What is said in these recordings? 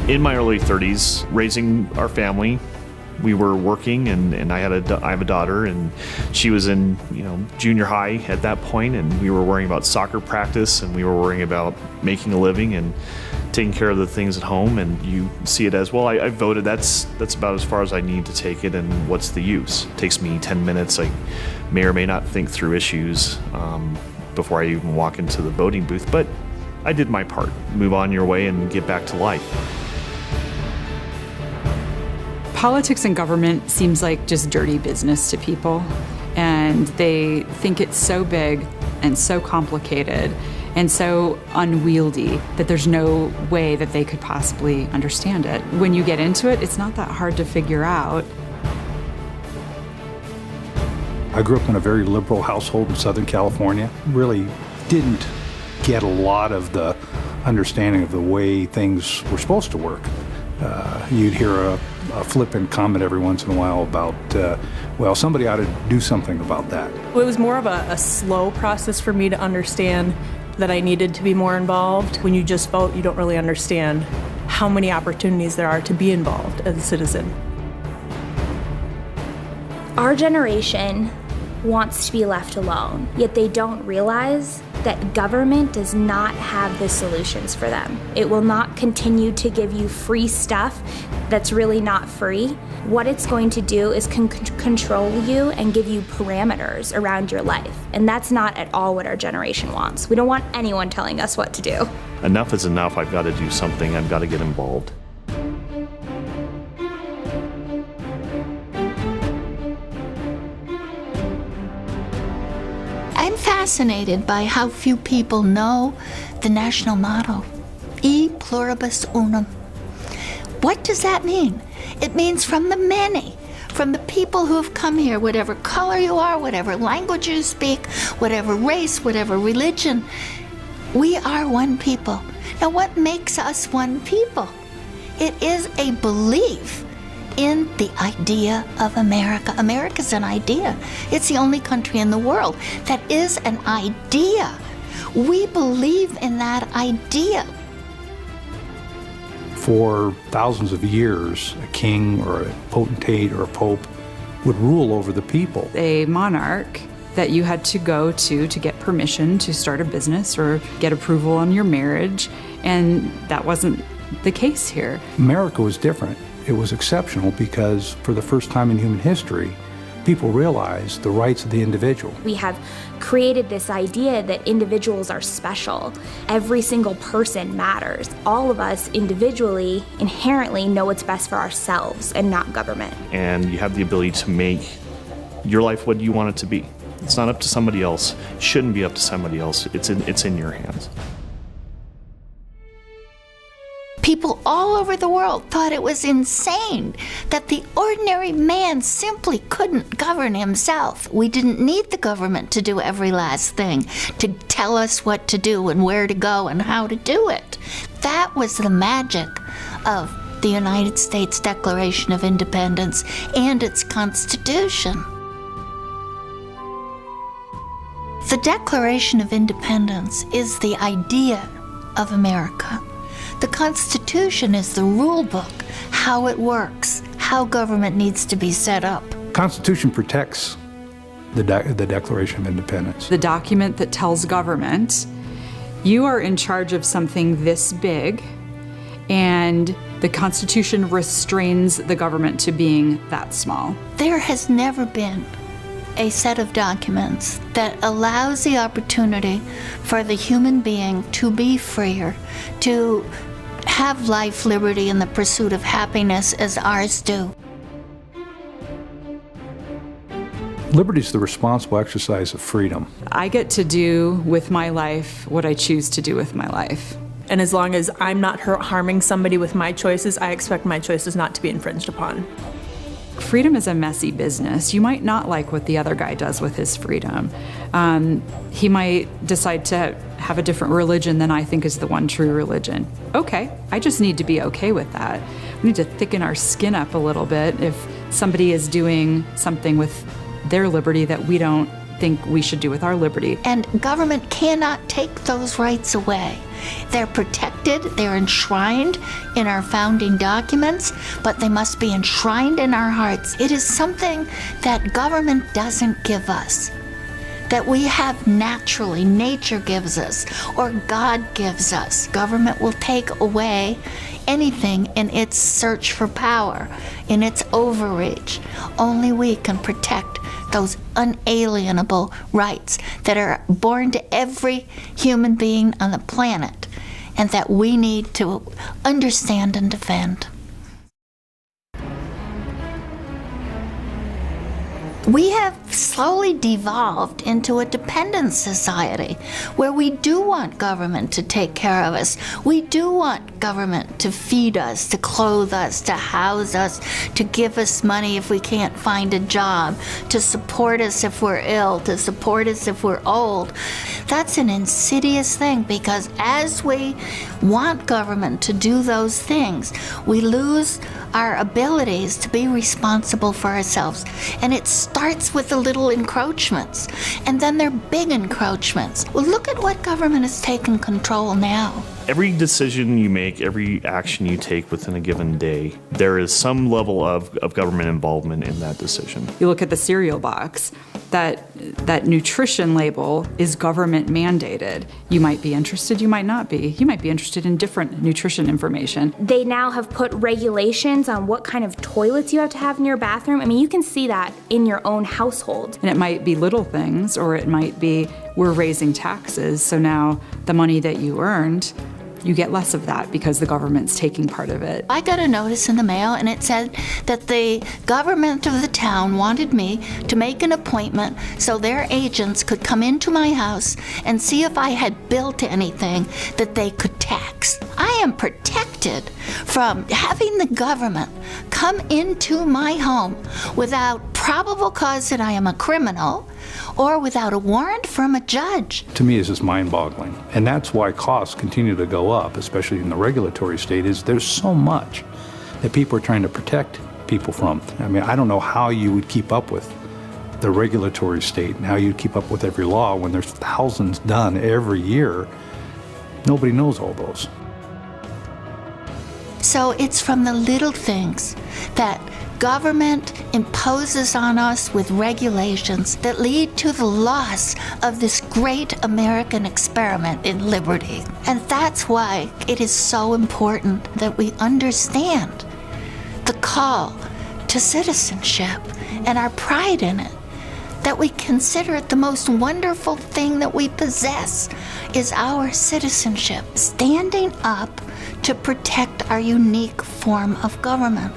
In my early 30s, raising our family, we were working, and I have a daughter, and she was in junior high at that point, and we were worrying about soccer practice, and we were worrying about making a living and taking care of the things at home. And you see it as, well, I voted, that's about as far as I need to take it, and what's the use? It takes me 10 minutes. I may or may not think through issues before I even walk into the voting booth, but I did my part. Move on your way and get back to life. Politics and government seems like just dirty business to people, and they think it's so big and so complicated and so unwieldy that there's no way that they could possibly understand it. When you get into it, it's not that hard to figure out. I grew up in a very liberal household in Southern California. Really didn't get a lot of the understanding of the way things were supposed to work. You'd hear a flippant comment every once in a while about, well, somebody ought to do something about that. It was more of a slow process for me to understand that I needed to be more involved. When you just vote, you don't really understand how many opportunities there are to be involved as a citizen. Our generation wants to be left alone, yet they don't realize that government does not have the solutions for them. It will not continue to give you free stuff that's really not free. What it's going to do is control you and give you parameters around your life. And that's not at all what our generation wants. We don't want anyone telling us what to do. Enough is enough. I've got to do something. I've got to get involved. I'm fascinated by how few people know the national motto, E pluribus unum. What does that mean? It means from the many, from the people who have come here, whatever color you are, whatever language you speak, whatever race, whatever religion, we are one people. Now, what makes us one people? It is a belief in the idea of America. America's an idea. It's the only country in the world that is an idea. We believe in that idea. For thousands of years, a king or a potentate or a pope would rule over the people. A monarch that you had to go to get permission to start a business or get approval on your marriage, and that wasn't the case here. America was different. It was exceptional because for the first time in human history, people realized the rights of the individual. We have created this idea that individuals are special. Every single person matters. All of us individually inherently know what's best for ourselves and not government. And you have the ability to make your life what you want it to be. It's not up to somebody else. It shouldn't be up to somebody else. It's in your hands. People all over the world thought it was insane that the ordinary man simply couldn't govern himself. We didn't need the government to do every last thing, to tell us what to do and where to go and how to do it. That was the magic of the United States Declaration of Independence and its Constitution. The Declaration of Independence is the idea of America. The Constitution is the rule book, how it works, how government needs to be set up. The Constitution protects the Declaration of Independence. The document that tells government, you are in charge of something this big, and the Constitution restrains the government to being that small. There has never been a set of documents that allows the opportunity for the human being to be freer, to have life, liberty, and the pursuit of happiness as ours do. Liberty is the responsible exercise of freedom. I get to do with my life what I choose to do with my life. And as long as I'm not harming somebody with my choices, I expect my choices not to be infringed upon. Freedom is a messy business. You might not like what the other guy does with his freedom. He might decide to have a different religion than I think is the one true religion. Okay, I just need to be okay with that. We need to thicken our skin up a little bit if somebody is doing something with their liberty that we don't think we should do with our liberty. And government cannot take those rights away. They're protected, they're enshrined in our founding documents, but they must be enshrined in our hearts. It is something that government doesn't give us, that we have naturally, nature gives us, or God gives us. Government will take away anything in its search for power, in its overreach. Only we can protect those unalienable rights that are born to every human being on the planet and that we need to understand and defend. We have slowly devolved into a dependent society where we do want government to take care of us. We do want government to feed us, to clothe us, to house us, to give us money if we can't find a job, to support us if we're ill, to support us if we're old. That's an insidious thing, because as we want government to do those things, we lose our abilities to be responsible for ourselves. And it starts with the little encroachments, and then they're big encroachments. Well, look at what government has taken control now. Every decision you make, every action you take within a given day, there is some level of government involvement in that decision. You look at the cereal box, that nutrition label is government mandated. You might be interested, you might not be. You might be interested in different nutrition information. They now have put regulations on what kind of toilets you have to have in your bathroom. I mean, you can see that in your own household. And it might be little things, or it might be we're raising taxes, so now the money that you earned, you get less of that because the government's taking part of it. I got a notice in the mail, and it said that the government of the town wanted me to make an appointment so their agents could come into my house and see if I had built anything that they could tax. I am protected from having the government come into my home without probable cause that I am a criminal or without a warrant from a judge. To me, it's just mind-boggling. And that's why costs continue to go up, especially in the regulatory state, is there's so much that people are trying to protect people from. I mean, I don't know how you would keep up with the regulatory state and how you'd keep up with every law when there's thousands done every year. Nobody knows all those. So it's from the little things that government imposes on us with regulations that lead to the loss of this great American experiment in liberty. And that's why it is so important that we understand the call to citizenship and our pride in it, that we consider it the most wonderful thing that we possess is our citizenship, standing up to protect our unique form of government.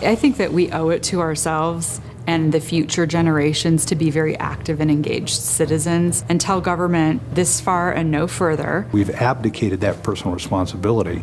I think that we owe it to ourselves and the future generations to be very active and engaged citizens and tell government this far and no further. We've abdicated that personal responsibility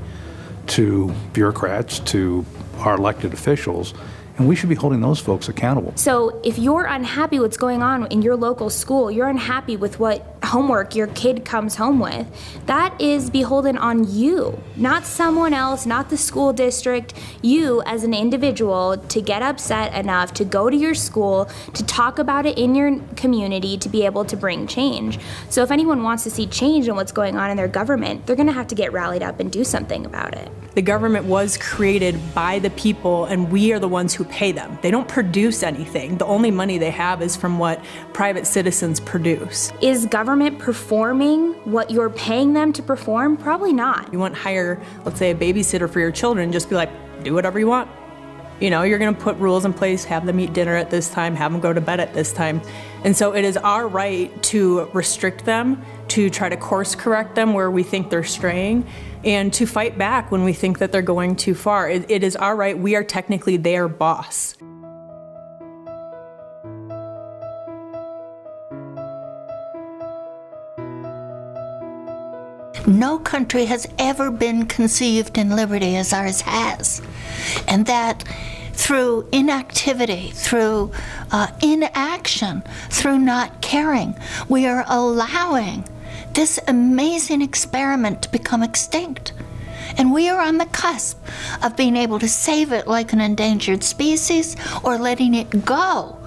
to bureaucrats, to our elected officials, and we should be holding those folks accountable. So if you're unhappy with what's going on in your local school, you're unhappy with what homework your kid comes home with, that is beholden on you, not someone else, not the school district, you as an individual to get upset enough to go to your school, to talk about it in your community, to be able to bring change. So if anyone wants to see change in what's going on in their government, they're going to have to get rallied up and do something about it. The government was created by the people, and we are the ones who pay them. They don't produce anything. The only money they have is from what private citizens produce. Is government performing what you're paying them to perform? Probably not. You wouldn't hire, let's say, a babysitter for your children, just be like, do whatever you want. You know, you're going to put rules in place, have them eat dinner at this time, have them go to bed at this time. And so it is our right to restrict them, to try to course correct them where we think they're straying, and to fight back when we think that they're going too far. It is our right. We are technically their boss. No country has ever been conceived in liberty as ours has. And that through inactivity, through inaction, through not caring, we are allowing this amazing experiment to become extinct. And we are on the cusp of being able to save it like an endangered species or letting it go.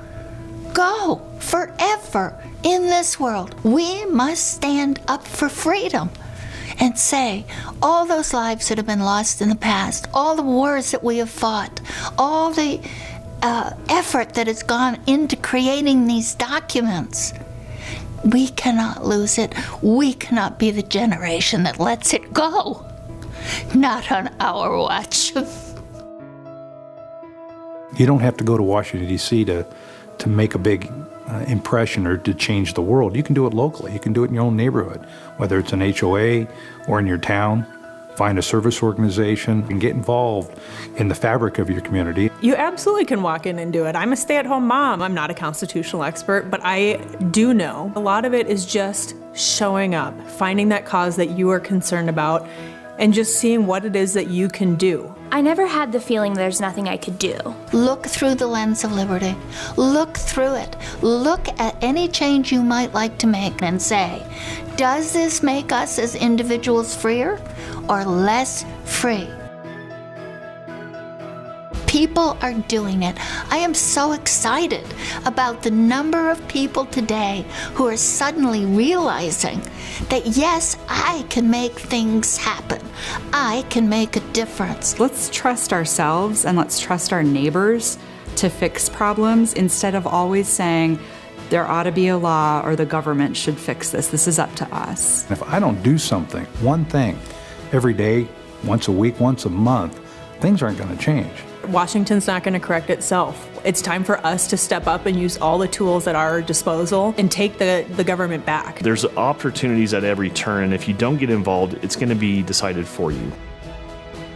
forever in this world. We must stand up for freedom and say, all those lives that have been lost in the past, all the wars that we have fought, all the effort that has gone into creating these documents, we cannot lose it. We cannot be the generation that lets it go. Not on our watch. You don't have to go to Washington, D.C. to make a big impression or to change the world. You can do it locally. You can do it in your own neighborhood, whether it's an HOA or in your town. Find a service organization and get involved in the fabric of your community. You absolutely can walk in and do it. I'm a stay-at-home mom. I'm not a constitutional expert, but I do know a lot of it is just showing up, finding that cause that you are concerned about, and just seeing what it is that you can do. I never had the feeling there's nothing I could do. Look through the lens of liberty. Look through it. Look at any change you might like to make and say, does this make us as individuals freer or less free? People are doing it. I am so excited about the number of people today who are suddenly realizing that yes, I can make things happen. I can make a difference. Let's trust ourselves and let's trust our neighbors to fix problems instead of always saying there ought to be a law or the government should fix this. This is up to us. If I don't do something, one thing, every day, once a week, once a month, things aren't going to change. Washington's not going to correct itself. It's time for us to step up and use all the tools at our disposal and take the government back. There's opportunities at every turn, and if you don't get involved, it's going to be decided for you.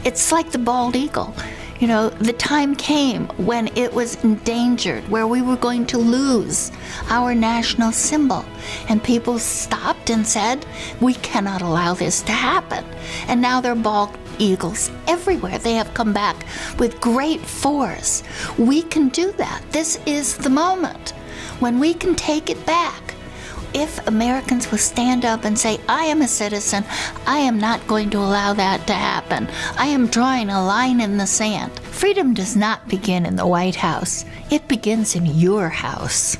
It's like the bald eagle. You know, the time came when it was endangered, where we were going to lose our national symbol. And people stopped and said, we cannot allow this to happen. And now they're bald eagles everywhere. They have come back with great force. We can do that. This is the moment when we can take it back. If Americans will stand up and say, I am a citizen, I am not going to allow that to happen. I am drawing a line in the sand. Freedom does not begin in the White House. It begins in your house.